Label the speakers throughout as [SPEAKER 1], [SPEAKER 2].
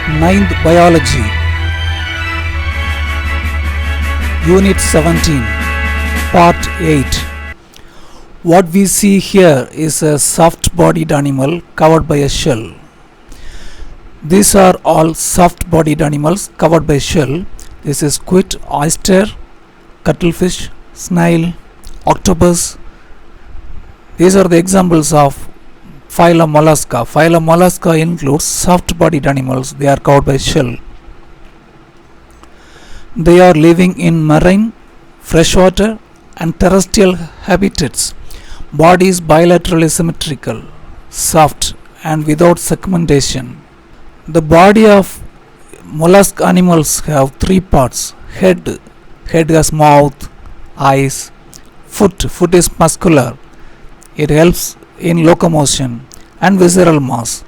[SPEAKER 1] Ninth Biology, Unit 17, Part 8. What we see here is a soft-bodied animal covered by a shell. These are all soft-bodied animals covered by shell. This is squid, oyster, cuttlefish, snail, octopus. These are the examples of phylum Mollusca. Phylum Mollusca includes soft-bodied animals. They are covered by shell. They are living in marine, freshwater and terrestrial habitats. Body is bilaterally symmetrical, soft and without segmentation. The body of mollusk animals have three parts: head has mouth, eyes, foot is muscular, it helps in locomotion, and visceral mass.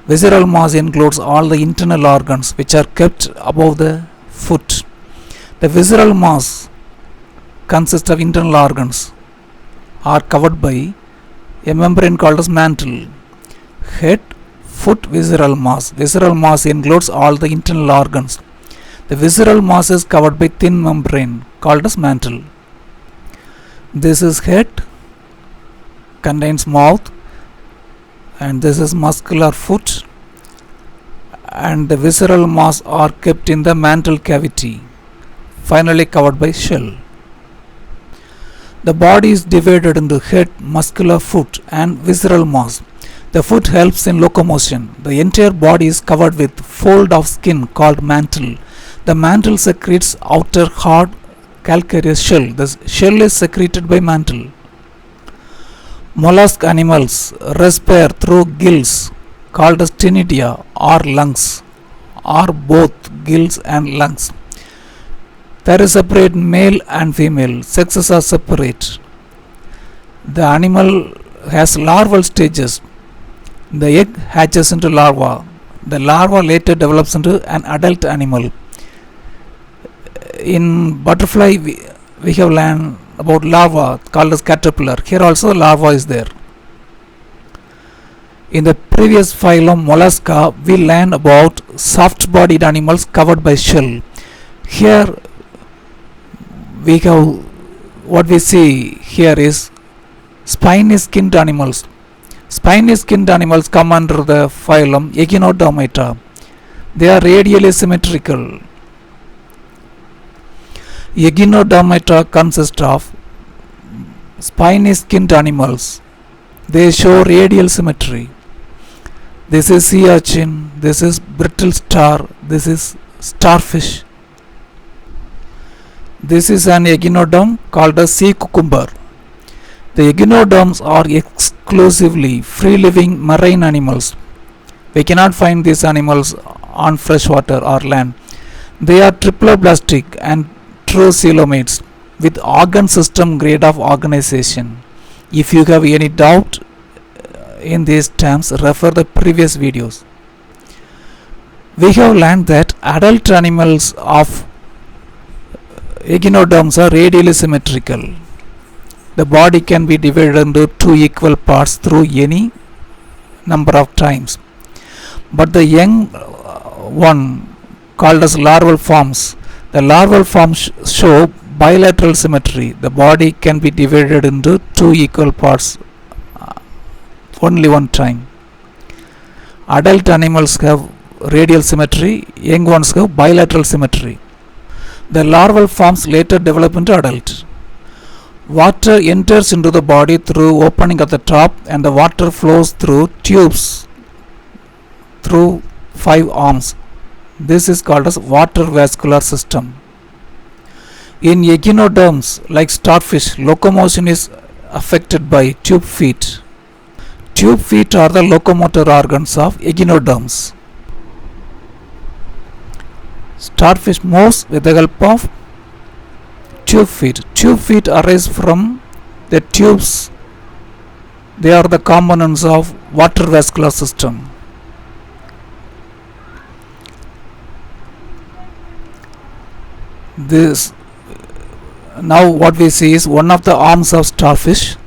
[SPEAKER 1] Visceral mass includes all the internal organs which are kept above the foot. The visceral mass consists of internal organs are covered by a membrane called as mantle. Head, foot, visceral mass. Visceral mass includes all the internal organs. The visceral mass is covered by thin membrane called as mantle. This is head, contains mouth, and this is muscular foot, and the visceral mass are kept in the mantle cavity, finally covered by shell. The body is divided into head, muscular foot and visceral mass. The foot helps in locomotion. The entire body is covered with fold of skin called mantle. The mantle secretes outer hard calcareous shell. The shell is secreted by mantle. Mollusk animals respire through gills called as ctenidia or lungs, or both gills and lungs. There is separate male and female. Sexes are separate. The animal has larval stages. The egg hatches into larva. The larva later develops into an adult animal. In butterfly, we have learned about larva called as caterpillar. Here also larva is there. In the previous phylum Mollusca, we learned about soft-bodied animals covered by shell. Here we have, what we see here is spiny skinned animals. Spiny skinned animals come under the phylum Echinodermata. They are radially symmetrical. Echinodermata consist of spiny skinned animals. They show radial symmetry. This is sea urchin, this is brittle star, this is starfish. This is an echinoderm called a sea cucumber. The echinoderms are exclusively free-living marine animals. We cannot find these animals on freshwater or land. They are triploblastic and true coelomates with organ system grade of organization. If you have any doubt in these terms, refer the previous videos. We have learned that adult animals of echinoderms are radially symmetrical. The body can be divided into two equal parts through any number of times. But the young one, called as larval forms, the larval forms show bilateral symmetry. The body can be divided into two equal parts only one time. Adult animals have radial symmetry, young ones have bilateral symmetry. The larval forms later develop into adult. Water enters into the body through opening at the top, and the water flows through tubes through 5 arms. This is called as water vascular system. In echinoderms like starfish, locomotion is affected by tube feet. Tube feet are the locomotor organs of echinoderms. Starfish moves with the help of tube feet. Tube feet arise from the tubes. They are the components of water vascular system. This now what we see is one of the arms of starfish.